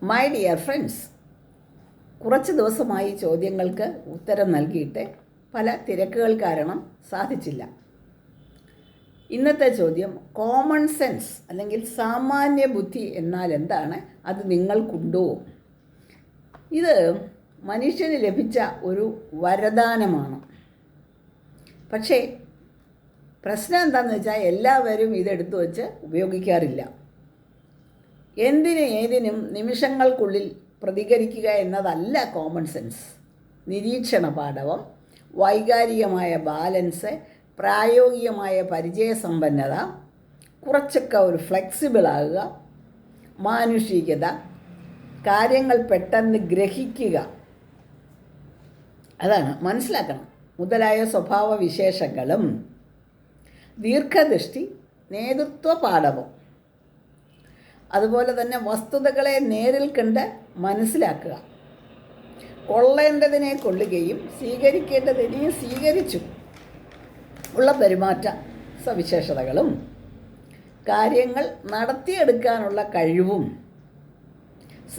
My dear friends, കുറച്ച് ദിവസമായി ചോദ്യങ്ങൾക്ക് ഉത്തരം നൽകിയിട്ട് പല തിരക്കുകൾ കാരണം സാധിച്ചില്ല. ഇന്നത്തെ ചോദ്യം, കോമൺ സെൻസ് അല്ലെങ്കിൽ സാമാന്യ ബുദ്ധി എന്നാൽ എന്താണ്? അത് നിങ്ങൾക്കുണ്ടോ? ഇത് മനുഷ്യന് ലഭിച്ച ഒരു വരദാനമാണ്. പക്ഷേ പ്രശ്നം എന്താണെന്ന് വെച്ചാൽ എല്ലാവരും ഇതെടുത്തു വച്ച് ഉപയോഗിക്കാറില്ല. ഏതിനും നിമിഷങ്ങൾക്കുള്ളിൽ പ്രതികരിക്കുക എന്നതല്ല കോമൺ സെൻസ്. നിരീക്ഷണ പാടവം, വൈകാരികമായ ബാലൻസ്, പ്രായോഗികമായ പരിചയസമ്പന്നത, കുറച്ചൊക്കെ ഒരു ഫ്ലെക്സിബിളാകുക, മാനുഷികത, കാര്യങ്ങൾ പെട്ടെന്ന് ഗ്രഹിക്കുക, അതാണ് മനസ്സിലാക്കണം, മുതലായ സ്വഭാവ വിശേഷങ്ങളും, ദീർഘദൃഷ്ടി, നേതൃത്വ പാടവം, അതുപോലെ തന്നെ വസ്തുതകളെ നേരിൽ കണ്ട് മനസ്സിലാക്കുക, കൊള്ളേണ്ടതിനെ കൊള്ളുകയും സ്വീകരിക്കേണ്ടതിനെ സ്വീകരിച്ചു ഉള്ള പെരുമാറ്റ സവിശേഷതകളും, കാര്യങ്ങൾ നടത്തിയെടുക്കാനുള്ള കഴിവും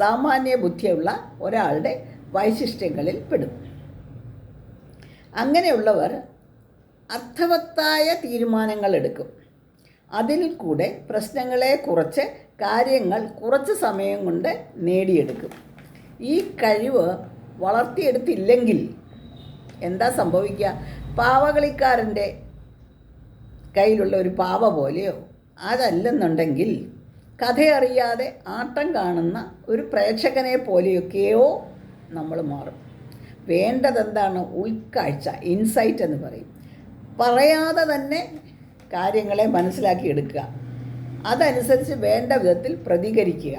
സാമാന്യ ബുദ്ധിയുള്ള ഒരാളുടെ വൈശിഷ്ട്യങ്ങളിൽ പെടും. അങ്ങനെയുള്ളവർ അർത്ഥവത്തായ തീരുമാനങ്ങൾ എടുക്കും. അതിൽ കൂടെ പ്രശ്നങ്ങളെ കുറച്ച് കാര്യങ്ങൾ കുറച്ച് സമയം കൊണ്ട് നേടിയെടുക്കും. ഈ കഴിവ് വളർത്തിയെടുത്തില്ലെങ്കിൽ എന്താ സംഭവിക്കുക? പാവകളിക്കാരൻ്റെ കയ്യിലുള്ള ഒരു പാവ പോലെയോ അതല്ലെന്നുണ്ടെങ്കിൽ കഥയറിയാതെ ആട്ടം കാണുന്ന ഒരു പ്രേക്ഷകനെ പോലെയൊക്കെയോ നമ്മൾ മാറും. വേണ്ടതെന്താണ്? ഉൾക്കാഴ്ച, ഇൻസൈറ്റ് എന്ന് പറയും. പറയാതെ തന്നെ കാര്യങ്ങളെ മനസ്സിലാക്കിയെടുക്കുക, അതനുസരിച്ച് വേണ്ട വിധത്തിൽ പ്രതികരിക്കുക.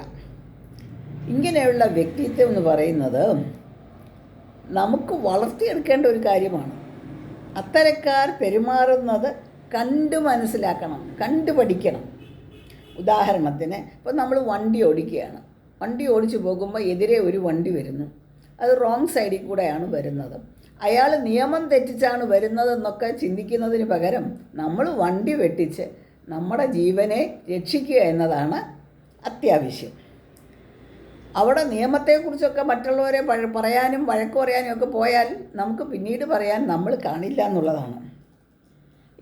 ഇങ്ങനെയുള്ള വ്യക്തിത്വം എന്ന് പറയുന്നത് നമുക്ക് വളർത്തിയെടുക്കേണ്ട ഒരു കാര്യമാണ്. അത്തരക്കാർ പെരുമാറുന്നത് കണ്ടു മനസ്സിലാക്കണം, കണ്ടു പഠിക്കണം. ഉദാഹരണത്തിന് ഇപ്പോൾ നമ്മൾ വണ്ടി ഓടിക്കുകയാണ്. വണ്ടി ഓടിച്ചു പോകുമ്പോൾ എതിരെ ഒരു വണ്ടി വരുന്നു. അത് റോങ് സൈഡിൽ കൂടെയാണ് വരുന്നത്. അയാൾ നിയമം തെറ്റിച്ചാണ് വരുന്നതെന്നൊക്കെ ചിന്തിക്കുന്നതിന് പകരം നമ്മൾ വണ്ടി വെട്ടിച്ച് നമ്മുടെ ജീവനെ രക്ഷിക്കുക എന്നതാണ് അത്യാവശ്യം. അവിടെ നിയമത്തെക്കുറിച്ചൊക്കെ മറ്റുള്ളവരെ പറയാനും വഴക്ക് പറയാനും ഒക്കെ പോയാൽ നമുക്ക് പിന്നീട് പറയാൻ നമ്മൾ കാണില്ല എന്നുള്ളതാണ്.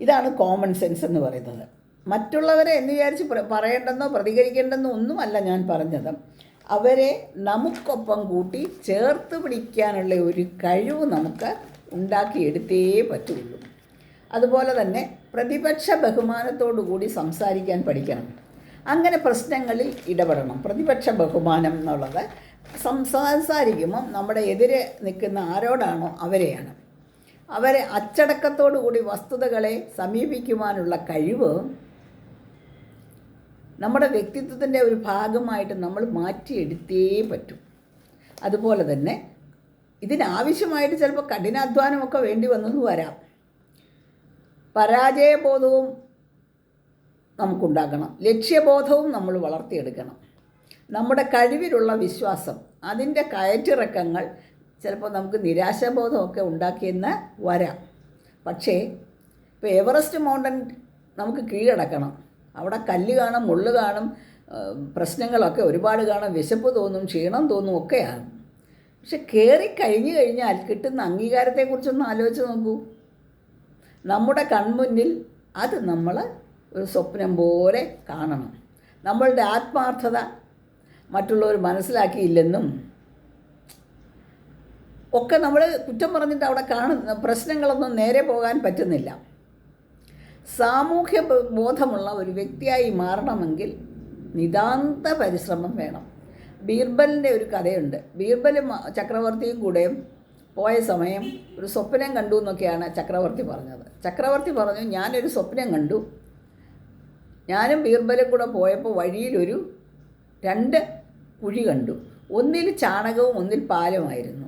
ഇതാണ് കോമൺ സെൻസ് എന്ന് പറയുന്നത്. മറ്റുള്ളവരെ എന്ന് വിചാരിച്ച് പറയേണ്ടെന്നോ പ്രതികരിക്കേണ്ടെന്നോ ഒന്നുമല്ല ഞാൻ പറഞ്ഞത്. അവരെ നമുക്കൊപ്പം കൂട്ടി ചേർത്ത് പിടിക്കാനുള്ള ഒരു കഴിവ് നമുക്ക് ഉണ്ടാക്കിയെടുത്തേ പറ്റുള്ളൂ. അതുപോലെ തന്നെ പ്രതിപക്ഷ ബഹുമാനത്തോടു കൂടി സംസാരിക്കാൻ പഠിക്കണം. അങ്ങനെ പ്രശ്നങ്ങളിൽ ഇടപെടണം. പ്രതിപക്ഷ ബഹുമാനം എന്നുള്ളത് സംസാരിക്കുമ്പം നമ്മുടെ എതിരെ നിൽക്കുന്ന ആരോടാണോ അവരെയാണ്. അവരെ അച്ചടക്കത്തോടു കൂടി വസ്തുതകളെ സമീപിക്കുവാനുള്ള കഴിവ് നമ്മുടെ വ്യക്തിത്വത്തിൻ്റെ ഒരു ഭാഗമായിട്ട് നമ്മൾ മാറ്റിയെടുത്തേ പറ്റും. അതുപോലെ തന്നെ ഇതിനാവശ്യമായിട്ട് ചിലപ്പോൾ കഠിനാധ്വാനമൊക്കെ വേണ്ടി വന്നെന്ന് വരാം. പരാജയബോധവും നമുക്കുണ്ടാക്കണം, ലക്ഷ്യബോധവും നമ്മൾ വളർത്തിയെടുക്കണം. നമ്മുടെ കഴിവിലുള്ള വിശ്വാസം, അതിൻ്റെ കയറ്റിറക്കങ്ങൾ ചിലപ്പോൾ നമുക്ക് നിരാശാബോധമൊക്കെ ഉണ്ടാക്കിയെന്ന് വരാം. പക്ഷേ ഇപ്പോൾ എവറസ്റ്റ് മൗണ്ടൻ നമുക്ക് കീഴടക്കണം. അവിടെ കല്ല് കാണും, മുള്ള് കാണും, പ്രശ്നങ്ങളൊക്കെ ഒരുപാട് കാണും, വിശപ്പ് തോന്നും, ക്ഷീണം തോന്നും, ഒക്കെയാണ്. പക്ഷെ കയറി കഴിഞ്ഞാൽ കിട്ടുന്ന അംഗീകാരത്തെക്കുറിച്ചൊന്ന് ആലോചിച്ച് നോക്കൂ. നമ്മുടെ കൺമുന്നിൽ അത് നമ്മൾ ഒരു സ്വപ്നം പോലെ കാണണം. നമ്മളുടെ ആത്മാർത്ഥത മറ്റുള്ളവർ മനസ്സിലാക്കിയില്ലെന്നും ഒക്കെ നമ്മൾ കുറ്റം പറഞ്ഞിട്ട് അവിടെ കാണുന്ന പ്രശ്നങ്ങളൊന്നും നേരെ പോകാൻ പറ്റുന്നില്ല. സാമൂഹ്യ ബോധമുള്ള ഒരു വ്യക്തിയായി മാറണമെങ്കിൽ നിതാന്ത പരിശ്രമം വേണം. ബീർബലിൻ്റെ ഒരു കഥയുണ്ട്. ബീർബലും ചക്രവർത്തിയും കൂടെ പോയ സമയം ഒരു സ്വപ്നം കണ്ടു എന്നൊക്കെയാണ് ചക്രവർത്തി പറഞ്ഞത്. ചക്രവർത്തി പറഞ്ഞു, ഞാനൊരു സ്വപ്നം കണ്ടു. ഞാനും ബീർബലും കൂടെ പോയപ്പോൾ വഴിയിലൊരു 2 കുഴി കണ്ടു. ഒന്നിൽ ചാണകവും ഒന്നിൽ പാലുമായിരുന്നു.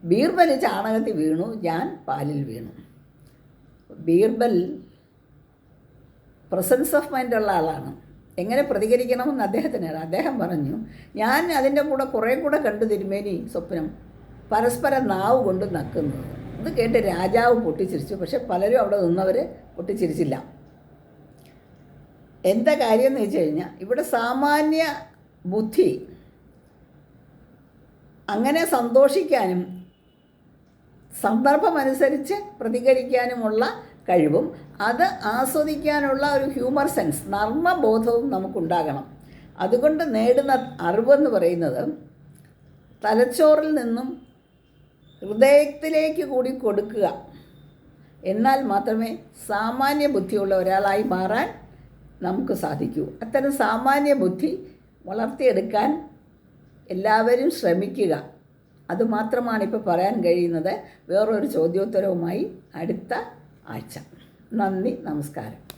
ബീർബൽ ചാണകത്തിൽ വീണു, ഞാൻ പാലിൽ വീണു. ബീർബൽ പ്രസൻസ് ഓഫ് മൈൻഡുള്ള ആളാണ്. എങ്ങനെ പ്രതികരിക്കണമെന്ന് അദ്ദേഹത്തിനാണ്. അദ്ദേഹം പറഞ്ഞു, ഞാൻ അതിൻ്റെ കൂടെ കുറേ കൂടെ കണ്ടു തിരുമേനി സ്വപ്നം, പരസ്പരം നാവ് കൊണ്ട് നക്കുന്നത്. ഇത് കേട്ട് രാജാവ് പൊട്ടിച്ചിരിച്ചു. പക്ഷെ പലരും അവിടെ നിന്നവർ പൊട്ടിച്ചിരിച്ചില്ല. എന്താ കാര്യം എന്ന് വെച്ച് കഴിഞ്ഞാൽ, ഇവിടെ സാമാന്യ ബുദ്ധി അങ്ങനെ സന്തോഷിക്കാനും സന്ദർഭമനുസരിച്ച് പ്രതികരിക്കാനുമുള്ള കഴിവും അത് ആസ്വദിക്കാനുള്ള ഒരു ഹ്യൂമർ സെൻസ്, നർമ്മബോധവും നമുക്കുണ്ടാകണം. അതുകൊണ്ട് നേടുന്ന അറിവെന്ന് പറയുന്നത് തലച്ചോറിൽ നിന്നും ഹൃദയത്തിലേക്ക് കൂടി കൊടുക്കുക. എന്നാൽ മാത്രമേ സാമാന്യ ബുദ്ധിയുള്ള ഒരാളായി മാറാൻ നമുക്ക് സാധിക്കൂ. അത്തരം സാമാന്യ ബുദ്ധി വളർത്തിയെടുക്കാൻ എല്ലാവരും ശ്രമിക്കുക. അതുമാത്രമാണ് ഇപ്പോൾ പറയാൻ കഴിയുന്നത്. വേറൊരു ചോദ്യോത്തരവുമായി അടുത്ത ആഴ്ച. നന്ദി, നമസ്കാരം.